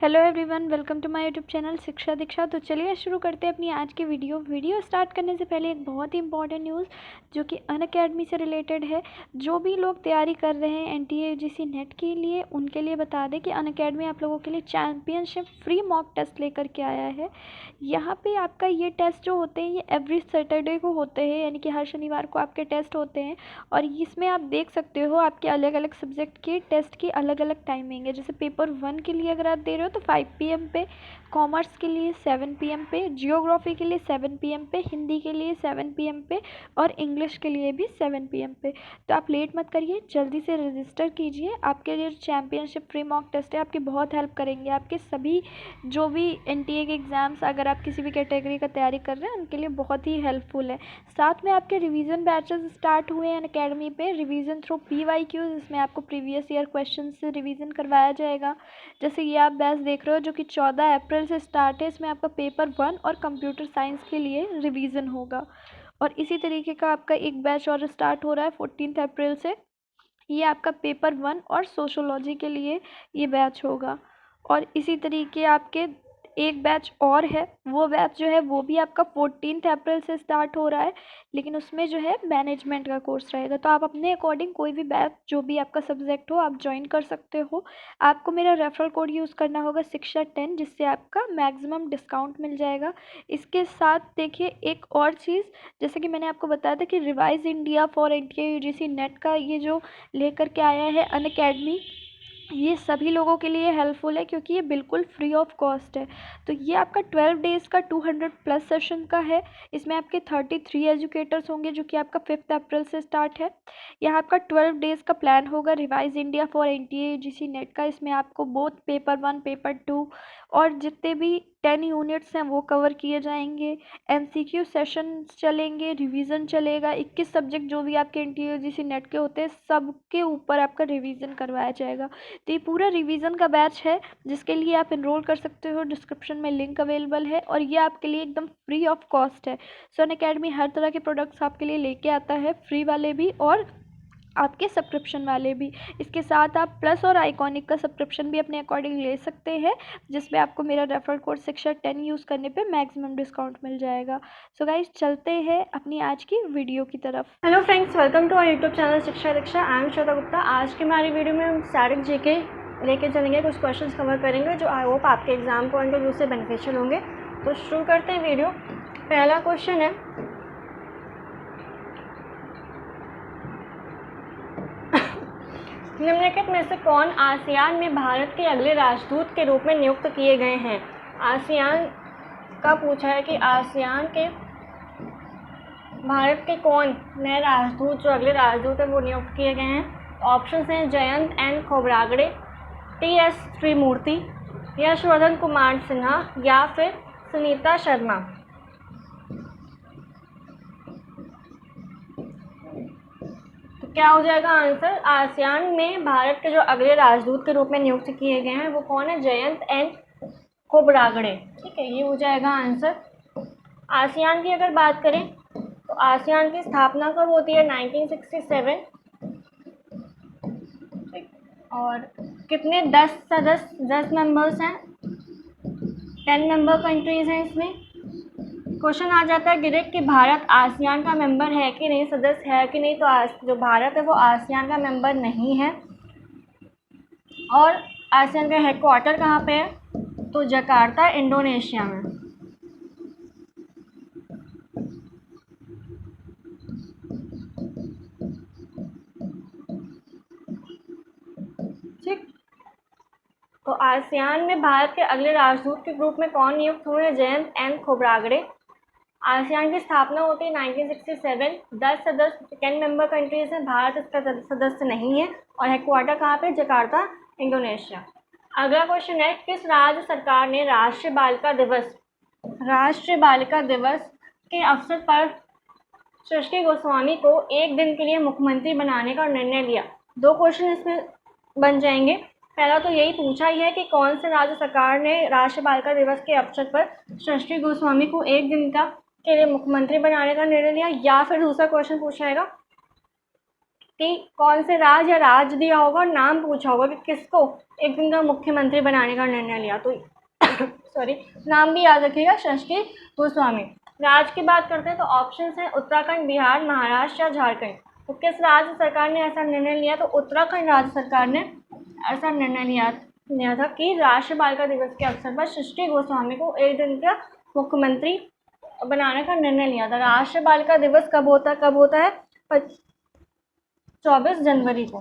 Hello everyone, welcome to my YouTube channel Shiksha Diksha. तो चलिए शुरू करते हैं अपनी आज की वीडियो स्टार्ट करने से पहले एक बहुत ही इंपॉर्टेंट न्यूज़ जो कि अनअकैडमी से रिलेटेड है। जो भी लोग तैयारी कर रहे हैं एनटीए यूजीसी नेट के लिए, उनके लिए बता दें कि अनअकैडमी आप लोगों के लिए चैम्पियनशिप फ्री मॉक टेस्ट लेकर के आया है। यहाँ पे आपका ये टेस्ट जो होते हैं ये एवरी सैटरडे को होते हैं, यानी कि हर शनिवार को आपके टेस्ट होते हैं। और इसमें आप देख सकते हो आपके अलग अलग सब्जेक्ट के टेस्ट की अलग अलग टाइमिंग है। जैसे पेपर 1 के लिए अगर आप दे रहे हो तो 5 PM पे, कॉमर्स के लिए 7 PM पे, जियोग्राफी के लिए 7 PM पे, हिंदी के लिए 7 PM पे और इंग्लिश के लिए भी 7 PM पे। तो आप लेट मत करिए, जल्दी से रजिस्टर कीजिए। आपके लिए चैम्पियनशिप फ्री मॉक टेस्ट है, आपकी बहुत हेल्प करेंगे। आपके सभी जो भी एनटीए के एग्ज़ाम्स, अगर आप किसी भी कैटेगरी का तैयारी कर रहे हैं, उनके लिए बहुत ही हेल्पफुल है। साथ में आपके रिवीजन बैचेस स्टार्ट हुए हैं अनअकैडमी पे, रिवीजन थ्रू PYQ, जिसमें आपको प्रीवियस ईयर क्वेश्चन से रिवीजन करवाया जाएगा। जैसे ये आप बैच देख रहे हो जो कि 14 अप्रैल से स्टार्ट है, इसमें आपका पेपर 1 और कंप्यूटर साइंस के लिए रिवीजन होगा। और इसी तरीके का आपका एक बैच और स्टार्ट हो रहा है 14 अप्रैल से। ये आपका पेपर 1 और सोशोलॉजी के लिए ये बैच होगा। और इसी तरीके आपके एक बैच और है, वो बैच जो है वो भी आपका 14 अप्रैल से स्टार्ट हो रहा है, लेकिन उसमें जो है मैनेजमेंट का कोर्स रहेगा। तो आप अपने अकॉर्डिंग कोई भी बैच जो भी आपका सब्जेक्ट हो आप ज्वाइन कर सकते हो। आपको मेरा रेफरल कोड यूज़ करना होगा शिक्षा 10, जिससे आपका मैक्सिमम डिस्काउंट मिल जाएगा। इसके साथ देखिए एक और चीज़, जैसे कि मैंने आपको बताया था कि revise India for NTA UGC net का ये जो लेकर के आया है अनअकैडमी, ये सभी लोगों के लिए हेल्पफुल है क्योंकि ये बिल्कुल फ्री ऑफ कॉस्ट है। तो ये आपका 12 डेज़ का 200+ सेशन का है। इसमें आपके 33 एजुकेटर्स होंगे जो कि आपका 5 अप्रैल से स्टार्ट है। यहाँ आपका 12 डेज़ का प्लान होगा revise India for NTA UGC net का। इसमें आपको बोथ पेपर 1, पेपर 2 और जितने भी 10 यूनिट्स हैं वो कवर किए जाएंगे। MCQ सेशन चलेंगे, रिवीजन चलेगा। 21 सब्जेक्ट जो भी आपके एनटीए यूजीसी नेट के होते हैं सबके ऊपर आपका रिवीजन करवाया जाएगा। तो ये पूरा रिवीजन का बैच है जिसके लिए आप इनरोल कर सकते हो। डिस्क्रिप्शन में लिंक अवेलेबल है और ये आपके लिए एकदम फ्री ऑफ कॉस्ट है। सो अनअकैडमी हर तरह के प्रोडक्ट्स आपके लिए लेके आता है, फ्री वाले भी और आपके सब्सक्रिप्शन वाले भी। इसके साथ आप प्लस और आइकॉनिक का सब्सक्रिप्शन भी अपने अकॉर्डिंग ले सकते हैं, जिसमें आपको मेरा रेफरल कोड शिक्षा 10 यूज़ करने पे मैक्सिमम डिस्काउंट मिल जाएगा। सो गाइस चलते हैं अपनी आज की वीडियो की तरफ। Hello friends, welcome to our YouTube channel Shiksha Diksha. I am Shweta Gupta. आज की हमारी वीडियो में हम स्टैटिक जीके लेके चलेंगे, कुछ क्वेश्चंस कवर करेंगे जो आई होप आपके एग्जाम पॉइंट ऑफ व्यू से बेनिफिशियल होंगे। तो शुरू करते हैं वीडियो। पहला क्वेश्चन है, निम्नलिखित में से कौन आसियान में भारत के अगले राजदूत के रूप में नियुक्त किए गए हैं। आसियान का पूछा है कि आसियान के भारत के कौन नए राजदूत, जो अगले राजदूत है वो नियुक्त किए गए हैं। ऑप्शन हैं जयंत एन खोब्रागड़े, TS त्रिमूर्ति, यशवर्धन कुमार सिन्हा या फिर सुनीता शर्मा। तो क्या हो जाएगा आंसर? आसियान में भारत के जो अगले राजदूत के रूप में नियुक्त किए गए हैं वो कौन है? जयंत एन खोब्रागड़े। ठीक है, ये हो जाएगा आंसर। आसियान की अगर बात करें तो आसियान की स्थापना कब होती है? 1967। और कितने 10 मेंबर्स हैं? 10 मेंबर कंट्रीज हैं इसमें। क्वेश्चन आ जाता है डायरेक्ट कि भारत आसियान का मेंबर है कि नहीं, सदस्य है कि नहीं। तो जो भारत है वो आसियान का मेंबर नहीं है। और आसियान का हेडक्वार्टर कहाँ पे है? तो जकार्ता, इंडोनेशिया में। ठीक, तो आसियान में भारत के अगले राजदूत के रूप में कौन नियुक्त हुए हैं? जयंत एन खोब्रागड़े। आसियान की स्थापना होती है 1967। 10 सदस्य 10 मेंबर कंट्रीज हैं, भारत इसका सदस्य नहीं है। और हेडक्वार्टर कहाँ पे? Jakarta, Indonesia. अगला क्वेश्चन है, किस राज्य सरकार ने राष्ट्रीय बालिका दिवस के अवसर पर सृष्टि गोस्वामी को एक दिन के लिए मुख्यमंत्री बनाने का निर्णय लिया? दो क्वेश्चन इसमें बन जाएंगे। पहला तो यही पूछा ही है कि कौन से राज्य सरकार ने राष्ट्रीय बालिका दिवस के अवसर पर सृष्टि गोस्वामी को एक दिन के लिए मुख्यमंत्री बनाने का निर्णय लिया, या फिर दूसरा क्वेश्चन पूछा जाएगा कि कौन से राज्य या राज्य दिया होगा और नाम पूछा होगा कि किसको एक दिन का मुख्यमंत्री बनाने का निर्णय लिया। तो सॉरी, नाम भी याद रखिएगा, षष्ठी गोस्वामी। राज्य की बात करते हैं तो ऑप्शंस हैं उत्तराखंड, बिहार, महाराष्ट्र या झारखंड। तो किस राज्य सरकार ने ऐसा निर्णय लिया? तो उत्तराखंड राज्य सरकार ने ऐसा निर्णय लिया था कि राष्ट्रीय बालिका दिवस के अवसर पर षष्ठी गोस्वामी को एक दिन का मुख्यमंत्री बनाने का निर्णय लिया था। राष्ट्रीय बालिका दिवस कब होता है? 24 जनवरी को।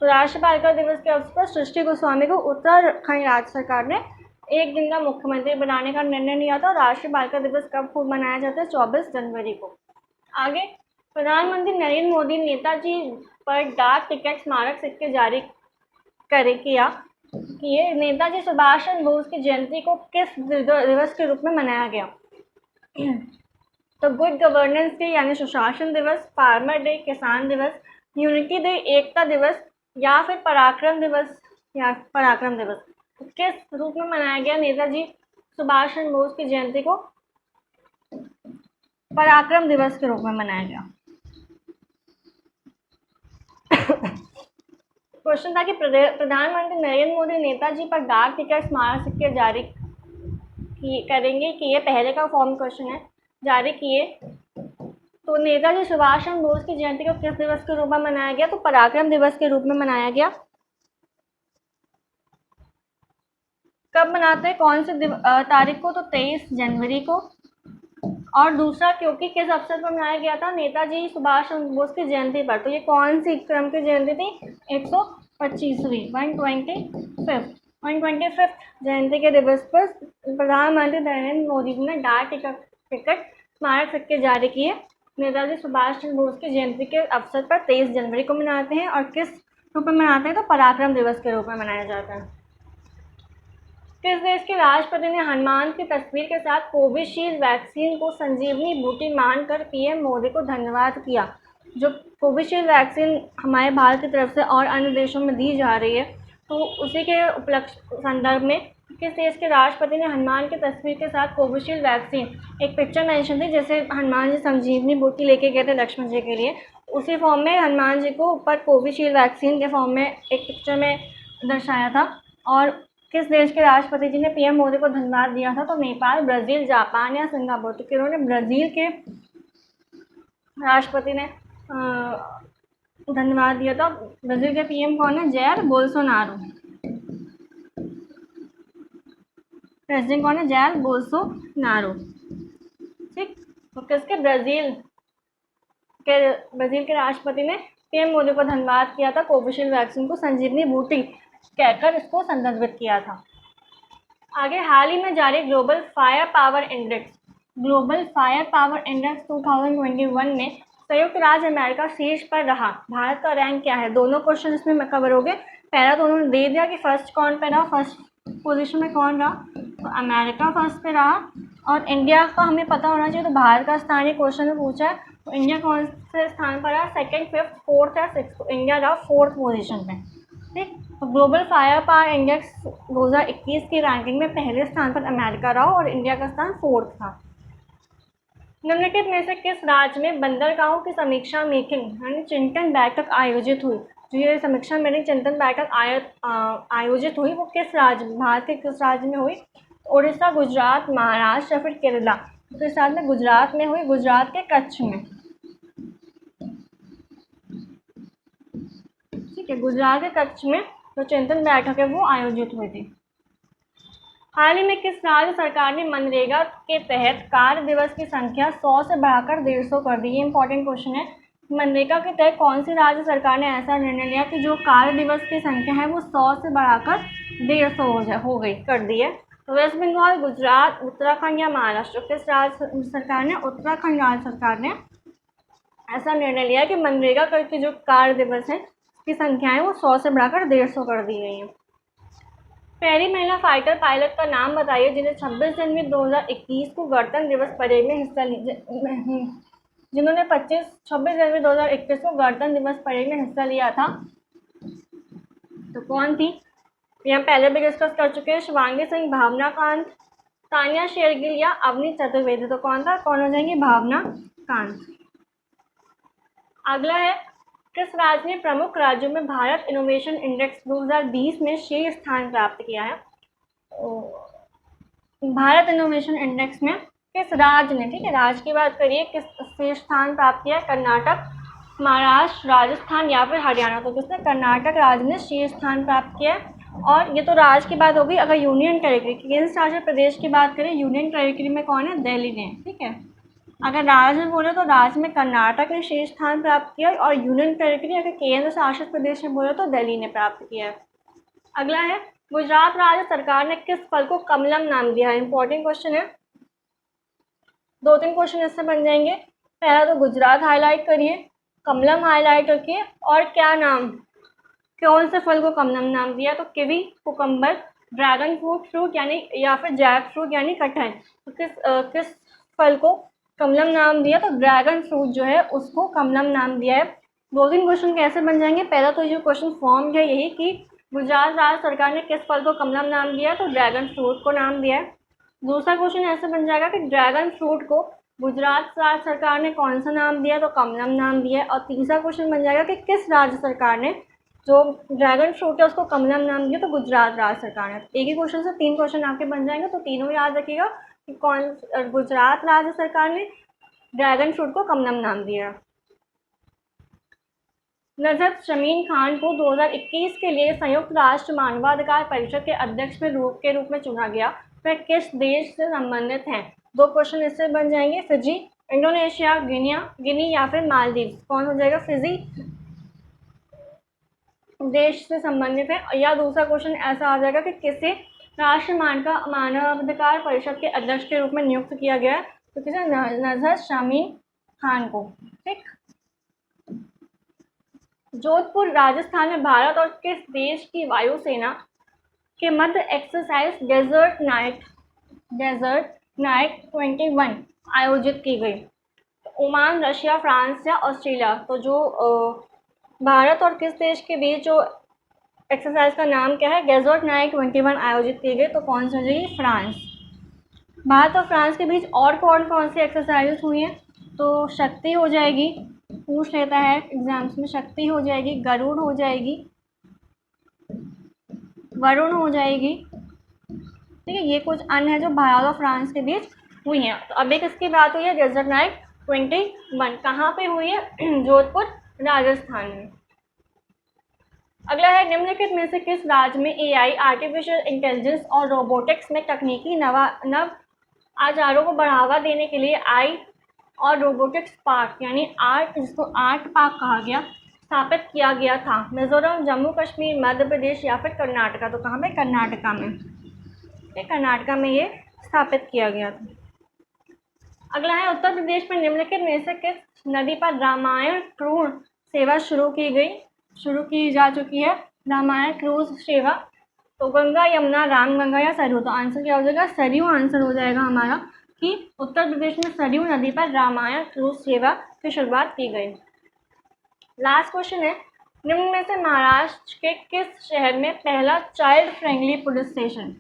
तो राष्ट्रीय बालिका दिवस के अवसर पर षष्ठी गोस्वामी को उत्तराखंड राज्य सरकार ने एक दिन का मुख्यमंत्री बनाने का निर्णय लिया था। राष्ट्रीय बालिका दिवस कब मनाया जाता है? 24 जनवरी को। आगे, प्रधानमंत्री नरेंद्र मोदी नेताजी पर डाक टिकट स्मारक सिक्के जारी किए। नेताजी सुभाष चंद्र बोस की जयंती को किस दिवस के रूप में मनाया गया? तो गुड गवर्नेंस डे यानी सुशासन दिवस, फार्मर डे किसान दिवस, यूनिटी डे एकता दिवस, या फिर पराक्रम दिवस तो किस रूप में मनाया गया नेताजी सुभाष चंद्र बोस की जयंती को? पराक्रम दिवस के रूप में मनाया गया। क्वेश्चन था कि प्रधानमंत्री नरेंद्र मोदी नेताजी पर डाक टिकट स्मारक सिक्के जारी करेंगे कि ये पहले का फॉर्म क्वेश्चन है, जारी किए। तो नेताजी सुभाष चंद्र बोस की जयंती को किस दिवस के रूप में मनाया गया? तो पराक्रम दिवस के रूप में मनाया गया। कब मनाते हैं, कौन से तारीख को? तो 23 जनवरी को। और दूसरा, क्योंकि किस अवसर पर मनाया गया था? नेताजी सुभाष चंद्र बोस की जयंती पर। तो ये कौन सी क्रम की जयंती थी? 125वीं 125th जयंती के दिवस पर प्रधानमंत्री नरेंद्र मोदी ने डाक टिकट स्मारक सिक्के जारी किए। नेताजी सुभाष चंद्र बोस की जयंती के अवसर पर 23 जनवरी को मनाते हैं। और किस रूप में मनाते हैं? तो पराक्रम दिवस के रूप में मनाया जाता है। किस देश के राष्ट्रपति ने हनुमान की तस्वीर के साथ कोविशील्ड वैक्सीन को संजीवनी बूटी मानकर पीएम मोदी को धन्यवाद किया? जो कोविशील्ड वैक्सीन हमारे भारत की तरफ से और अन्य देशों में दी जा रही है, तो उसी के उपलक्ष्य संदर्भ में किस देश के राष्ट्रपति ने हनुमान की तस्वीर के साथ कोविशील्ड वैक्सीन, एक पिक्चर मेंशन थी जैसे हनुमान जी संजीवनी बूटी लेके गए थे लक्ष्मण जी के लिए, उसी फॉर्म में हनुमान जी को ऊपर कोविशील्ड वैक्सीन के फॉर्म में एक पिक्चर में दर्शाया था। और किस देश के राष्ट्रपति जी ने पीएम मोदी को धन्यवाद दिया था? तो नेपाल, ब्राज़ील, जापान या सिंगापुर। तो किन्होंने? ब्राज़ील के राष्ट्रपति ने धन्यवाद दिया था। ब्राज़ील के पीएम कौन है? Jair Bolsonaro. प्रेसिडेंट कौन है? Jair Bolsonaro. ठीक। तो किसके? ब्राज़ील के राष्ट्रपति ने पीएम मोदी को धन्यवाद किया था, कोविशील्ड वैक्सीन को संजीवनी बूटी कहकर इसको संदर्भित किया था। आगे, हाल ही में जारी ग्लोबल फायर पावर इंडेक्स 2021 में संयुक्त राज्य अमेरिका शीर्ष पर रहा। भारत का रैंक क्या है? दोनों क्वेश्चन इसमें कवर हो गए। पहला तो उन्होंने दे दिया कि फर्स्ट कौन पे रहा, फर्स्ट पोजीशन में कौन रहा? तो अमेरिका फर्स्ट पे रहा। और इंडिया का हमें पता होना चाहिए, तो भारत का स्थान ये क्वेश्चन में पूछा है, तो इंडिया कौन से स्थान पर रहा? 2nd, 5th, 4th या 6th। तो इंडिया रहा 4th पोजीशन पे। ठीक। तो ग्लोबल फायर पावर इंडेक्स 2021 की रैंकिंग में पहले स्थान पर अमेरिका रहा और इंडिया का स्थान 4th था। निम्नलिखित में से किस राज्य में बंदरगाहों की समीक्षा मीटिंग यानी चिंतन बैठक आयोजित हुई? जो ये समीक्षा मीटिंग चिंतन बैठक आयोजित हुई वो किस राज्य में, भारत के किस राज्य में हुई? उड़ीसा, गुजरात, महाराष्ट्र या फिर केरला? तो इस राज्य में गुजरात में हुई, गुजरात के कच्छ में। ठीक है, गुजरात के कच्छ में जो चिंतन बैठक है वो आयोजित हुई थी। हाल ही में किस राज्य सरकार ने मनरेगा के तहत कार्य दिवस की संख्या 100 से बढ़ाकर 150 कर दी? ये इंपॉर्टेंट क्वेश्चन है। मनरेगा के तहत कौन सी राज्य सरकार ने ऐसा निर्णय लिया कि जो कार्य दिवस की संख्या है वो 100 से बढ़ाकर 150 हो गई, कर दी है? तो वेस्ट बंगाल, गुजरात, उत्तराखंड या महाराष्ट्र? किस राज्य सरकार ने? उत्तराखंड राज्य सरकार ने ऐसा निर्णय लिया कि मनरेगा के जो कार्य दिवस है की संख्या है वो 100 से बढ़ाकर 150 कर दी गई है। पहली महिला फाइटर पायलट का नाम बताइए जिन्हें 26 जनवरी 2021 को गणतंत्र दिवस परेड में हिस्सा जिन्होंने 26 जनवरी 2021 को गणतंत्र दिवस परेड में हिस्सा लिया था, तो कौन थी? ये हम पहले भी डिस्कस कर चुके हैं। शिवांगी सिंह, भावना कांत, तानिया शेरगिल या अवनी चतुर्वेदी। तो कौन हो जाएंगी? भावना कांत। अगला है, किस राज्य ने प्रमुख राज्यों में भारत इनोवेशन इंडेक्स 2020 में शीर्ष स्थान प्राप्त किया है? भारत इनोवेशन इंडेक्स में किस राज्य ने, ठीक है, राज्य की बात करिए, किस शीर्ष स्थान प्राप्त किया? कर्नाटक, महाराष्ट्र, राजस्थान या फिर हरियाणा। तो किसने? कर्नाटक राज्य ने शीर्ष स्थान प्राप्त किया है। और ये तो राज्य की बात होगी। अगर यूनियन टेरिटरी, केंद्र शासित प्रदेश की बात करें, यूनियन टेरिटरी में कौन है? दिल्ली ने, ठीक है। अगर राज्य में बोले तो राज्य में कर्नाटक ने शीर्ष स्थान प्राप्त किया, और यूनियन टेरिटरी अगर केंद्र शासित प्रदेश में बोले तो दिल्ली ने प्राप्त किया है। अगला है, गुजरात राज्य सरकार ने किस फल को कमलम नाम दिया है? इंपॉर्टेंट क्वेश्चन है, 2-3 क्वेश्चन इससे बन जाएंगे। पहला तो गुजरात हाईलाइट करिए, कमलम हाईलाइट रखिए, और क्या नाम, कौन से फल को कमलम नाम दिया? तो किवी, कुकम्बर, ड्रैगन फ्रूट यानी, या फिर जैक फ्रूट यानी कटहल। तो किस फल को कमलम नाम दिया? तो ड्रैगन फ्रूट जो है उसको कमलम नाम दिया है। 2-3 क्वेश्चन कैसे बन जाएंगे? पहला तो जो क्वेश्चन फॉर्म है यही कि गुजरात राज्य सरकार ने किस फल को कमलम नाम दिया? तो ड्रैगन फ्रूट को नाम दिया है। दूसरा क्वेश्चन ऐसे बन जाएगा कि ड्रैगन फ्रूट को गुजरात राज्य सरकार ने कौन सा नाम दिया? तो कमलम नाम दिया है। और तीसरा क्वेश्चन बन जाएगा कि किस राज्य सरकार ने जो ड्रैगन फ्रूट है उसको कमलम नाम दिया? तो गुजरात राज्य सरकार ने। एक ही क्वेश्चन से 3 क्वेश्चन आपके बन जाएंगे, तो तीनों याद रखिएगा कि गुजरात राज्य सरकार ने ड्रैगन फ्रूट को कमलम नाम दिया। नजरत शमीन खान को 2021 के लिए संयुक्त राष्ट्र मानवाधिकार परिषद के अध्यक्ष के रूप में चुना गया। वह किस देश से संबंधित हैं? 2 क्वेश्चन इससे बन जाएंगे, फिजी, इंडोनेशिया, गिनी या फिर मालदीव। कौन हो जाएगा? फिजी देश से संबंधित है। या दूसरा क्वेश्चन ऐसा आ जाएगा कि किसे राष्ट्र मानवाधिकार परिषद के अध्यक्ष के रूप में नियुक्त किया गया? तो किसे? नजरत शमीन खान को, ठीक। जोधपुर राजस्थान में भारत और किस देश की वायुसेना के मध्य एक्सरसाइज डेजर्ट नाइट 21 आयोजित की गई? ओमान, रशिया, फ्रांस या ऑस्ट्रेलिया। तो जो भारत और किस देश के बीच जो एक्सरसाइज का नाम क्या है? डेजर्ट नाइट 21 आयोजित की गई। तो कौन सी हो जाएगी? फ्रांस। भारत और फ्रांस के बीच और कौन सी एक्सरसाइज हुई हैं? तो शक्ति हो जाएगी, पूछ लेता है एग्जाम्स में, शक्ति हो जाएगी, गरुड़ हो जाएगी, वरुण हो जाएगी, ठीक है। ये कुछ अन्य है जो भारत और फ्रांस के बीच हुई हैं। तो अभी किसकी बात हुई है? डेजर्ट नाइट 21 कहाँ पे हुई है? जोधपुर राजस्थान में। अगला है, निम्नलिखित में से किस राज्य में AI, आर्टिफिशियल इंटेलिजेंस और रोबोटिक्स में तकनीकी नव आचारों को बढ़ावा देने के लिए आई और रोबोटिक्स पार्क यानी आर्ट, जिसको आर्ट पार्क कहा गया, स्थापित किया गया था? मिजोरम, जम्मू कश्मीर, मध्य प्रदेश या फिर कर्नाटका। तो कहाँ पे? कर्नाटका में, कर्नाटका में ये स्थापित किया गया था। अगला है, उत्तर प्रदेश में निम्नलिखित में से किस नदी पर रामायण क्रूज सेवा शुरू की जा चुकी है? रामायण क्रूज सेवा। तो गंगा, यमुना, रामगंगा या सरयू। तो आंसर क्या हो जाएगा? सरयू आंसर हो जाएगा हमारा, कि उत्तर प्रदेश में सरयू नदी पर रामायण क्रूज सेवा की शुरुआत की गई। लास्ट क्वेश्चन है, निम्न में से महाराष्ट्र के किस शहर में पहला चाइल्ड फ्रेंडली पुलिस स्टेशन,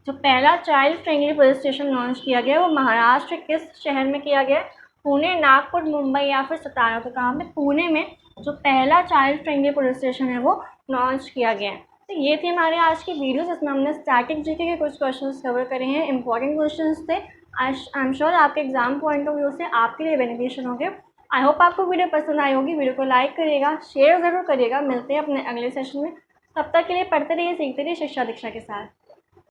जो पहला child friendly police station launch किया गया वो महाराष्ट्र के किस शहर में किया गया? पुणे, नागपुर, मुंबई या फिर सतारा। तो कहाँ पे? पुणे में जो पहला चाइल्ड फ्रेंडली पुलिस स्टेशन है वो लॉन्च किया गया है। तो ये थी हमारे आज की वीडियो, जिसमें हमने स्टैटिक जीके के कुछ क्वेश्चंस कवर करे हैं। इंपॉर्टेंट क्वेश्चंस थे। आई एम श्योर आपके एग्जाम पॉइंट ऑफ व्यू से आपके लिए बेनिफिशियल होंगे। आई होप आपको वीडियो पसंद आई होगी। वीडियो को लाइक करिएगा, शेयर ज़रूर करिएगा। मिलते हैं अपने अगले सेशन में। तब तक के लिए पढ़ते रहिए, सीखते रहिए शिक्षा दीक्षा के साथ।